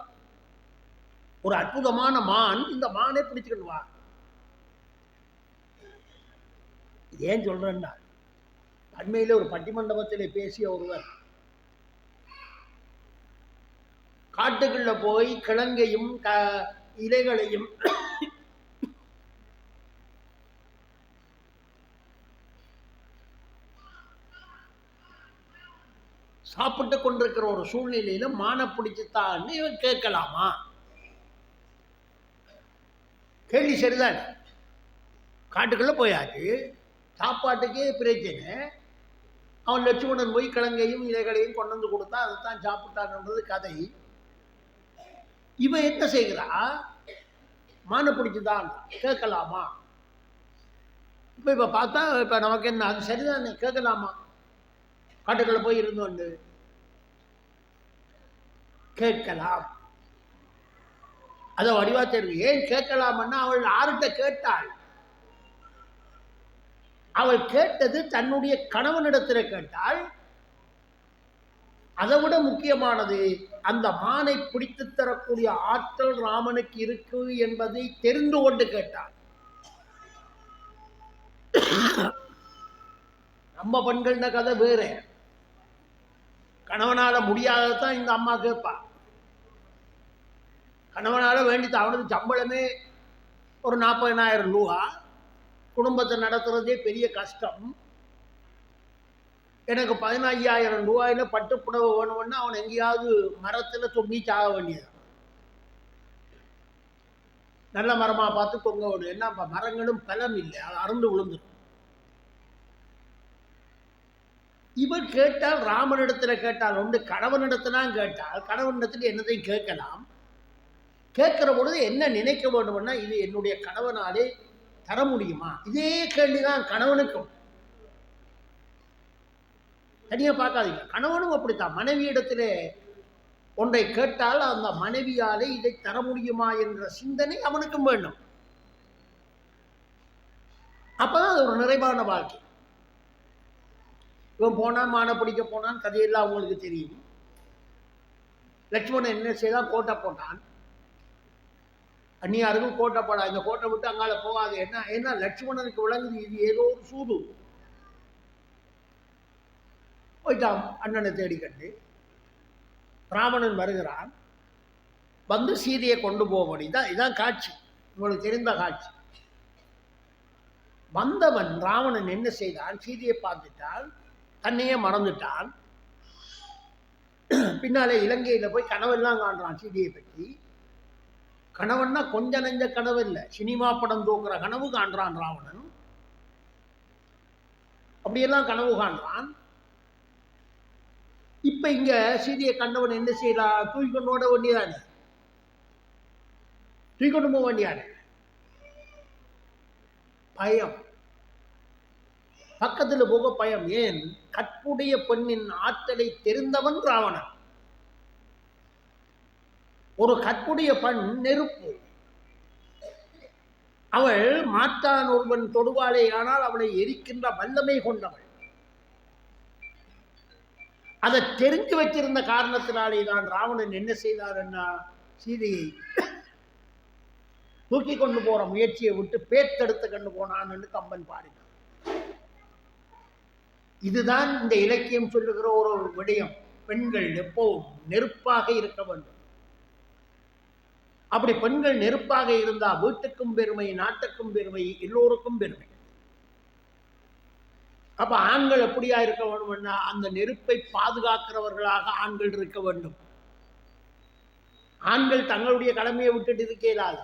ஒரு அற்புதமான மான், இந்த மானை பிடிச்சுக்கிட்டு வா. ஏன் சொல்றேன்னா, அண்மையில் ஒரு பட்டிமண்டபத்தில் பேசிய ஒருவர் காட்டுக்குள்ள போய் கிழங்கையும் இலைகளையும் சாப்பிட்டு கொண்டிருக்கிற ஒரு சூழ்நிலையில மானை பிடிச்சுத்தான்னு இவன் கேட்கலாமா? கேள்வி சரிதான். காட்டுக்குள்ள போயாச்சு, சாப்பாட்டுக்கே பிரச்சனை. அவன் லட்சுமணன் போய் கிழங்கையும் இலைகளையும் கொண்டு வந்து கொடுத்தா அதைத்தான் சாப்பிட்டான்ன்றது கதை. இவன் என்ன செய்கிறா? மானை பிடிச்சுதான் கேட்கலாமா? இப்ப பார்த்தா இப்ப நமக்கு என்ன, அது சரிதானே, கேட்கலாமா? காட்டுக்குள்ள போய் இருந்து கேட்கலாம். அதை வடிவா தெரியும். ஏன் கேட்கலாம்னா, அவள் யார்கிட்ட கேட்டாள்? அவள் கேட்டது தன்னுடைய கணவனிடத்தில் கேட்டாள். அதை விட முக்கியமானது, அந்த மானை பிடித்து தரக்கூடிய ஆற்றல் ராமனுக்கு இருக்கு என்பதை தெரிந்து கொண்டு கேட்டாள். நம்ம பெண்கள கதை வேற. கணவனால முடியாததான் இந்த அம்மா கேட்பா. கணவனால வேண்டித்து அவனுக்கு சம்பளமே ஒரு 40,000 ரூபா, குடும்பத்தை நடத்துறதே பெரிய கஷ்டம். எனக்கு 15,000 ரூபாயில பட்டுப்புடவை வேணும்னா அவன் எங்கேயாவது மரத்தில் தொங்கி சாக வேண்டியது. நல்ல மரமா பார்த்து தொங்க வேணும். என்ன மரங்களும் பலம் இல்லை, அது அறுந்து விழுந்துடும். இவன் கேட்டால் ராமனிடத்தில் கேட்டால் உண்டு, கணவனிடத்தான் கேட்டால் கணவனிடத்தில் என்னதையும் கேட்கலாம். கேட்கிற பொழுது என்ன நினைக்க வேண்டும்னா, இது என்னுடைய கணவனாலே தர முடியுமா? இதே கேள்விதான் கணவனுக்கும். தனியா பார்க்காதீங்க, கணவனும் அப்படித்தான். மனைவியிடத்திலே ஒன்றை கேட்டால் அந்த மனைவியாலே இதை தர முடியுமா என்ற சிந்தனை அவனுக்கும் வேண்டும். அப்பதான் அது ஒரு நிறைவான வாழ்க்கை. இவன் போனான், மானை பிடிக்க போனான், கதையெல்லாம் அவங்களுக்கு தெரியும். லட்சுமணன் என்ன செய்தான்? கோட்டை போட்டான். அந்நியாருக்கும் கோட்டை போடா, இந்த கோட்டை விட்டு அங்கால போகாது. என்ன ஏன்னா லட்சுமணனுக்கு விளங்குது இது ஏதோ ஒரு சூது. போயிட்டான் அண்ணனை தேடிக்கண்டு. ராவணன் வருகிறான், வந்து சீதையை கொண்டு போக இதான் காட்சி, உங்களுக்கு தெரிந்த காட்சி. வந்தவன் ராவணன் என்ன செய்தான்? சீதையை பார்த்துட்டான், தன்னையே மறந்துட்டான். பின்னாலே இலங்கையில் போய் கனவெல்லாம் காண்றான் சீதையை பற்றி. கனவுன்னா கொஞ்ச நெஞ்ச கனவு இல்லை, சினிமா படம் தூக்குற கனவு காண்றான் ராவணன். அப்படியெல்லாம் கனவு காண்றான். இப்ப இங்க சீதையை கண்டவன் என்ன செய்யலாம்? தூக்கி கொண்டு ஓட வேண்டியதானே, தூக்கி கொண்டு போக வேண்டியானே. பயம், பக்கத்தில் போக பயம். ஏன்? கற்புடைய பெண்ணின் ஆற்றலை தெரிந்தவன் ராவணன். ஒரு கற்புடைய பெண் நெருப்பு. அவள் மாற்றான் ஒருவன் தொடுவாளே ஆனால் அவளை எரிக்கின்ற வல்லமை கொண்டவள். அதை தெரிஞ்சு வச்சிருந்த காரணத்தினாலே தான் ராவணன் என்ன செய்தார்னா, சீதையை தூக்கி கொண்டு போற முயற்சியை விட்டு பேத்தெடுத்து கொண்டு போனான் என்று கம்பன் பாடினான். இதுதான் இந்த இலக்கியம் சொல்லுகிற ஒரு விடயம். பெண்கள் எப்பவும் நெருப்பாக இருக்க வேண்டும். அப்படி பெண்கள் நெருப்பாக இருந்தா வீட்டுக்கும் பெருமை, நாட்டுக்கும் பெருமை, எல்லோருக்கும் பெருமை. அப்ப ஆண்கள் எப்படியா இருக்க வேண்டும்னா, அந்த நெருப்பை பாதுகாக்கிறவர்களாக ஆண்கள் இருக்க வேண்டும். ஆண்கள் தங்களுடைய கடமையை விட்டுட்டு இருக்க இயலாது.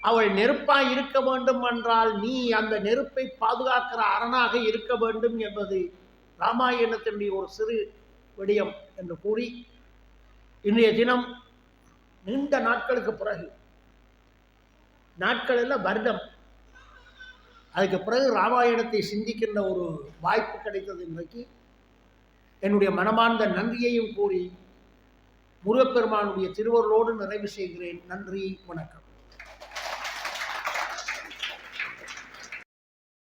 அவள் நெருப்பாய் இருக்க வேண்டும் என்றால் நீ அந்த நெருப்பை பாதுகாக்கிற அரணாக இருக்க வேண்டும் என்பது ராமாயணத்தினுடைய ஒரு சிறு விடயம் என்று கூறி, இன்றைய தினம் நீண்ட நாட்களுக்கு பிறகு, நாட்கள் எல்லாம் வருடம், அதுக்கு பிறகு ராமாயணத்தை சிந்திக்கின்ற ஒரு வாய்ப்பு கிடைத்தது. இன்றைக்கு என்னுடைய மனமார்ந்த நன்றியையும் கூறி முருகப்பெருமானுடைய திருவருளோடு நிறைவு செய்கிறேன். நன்றி, வணக்கம்.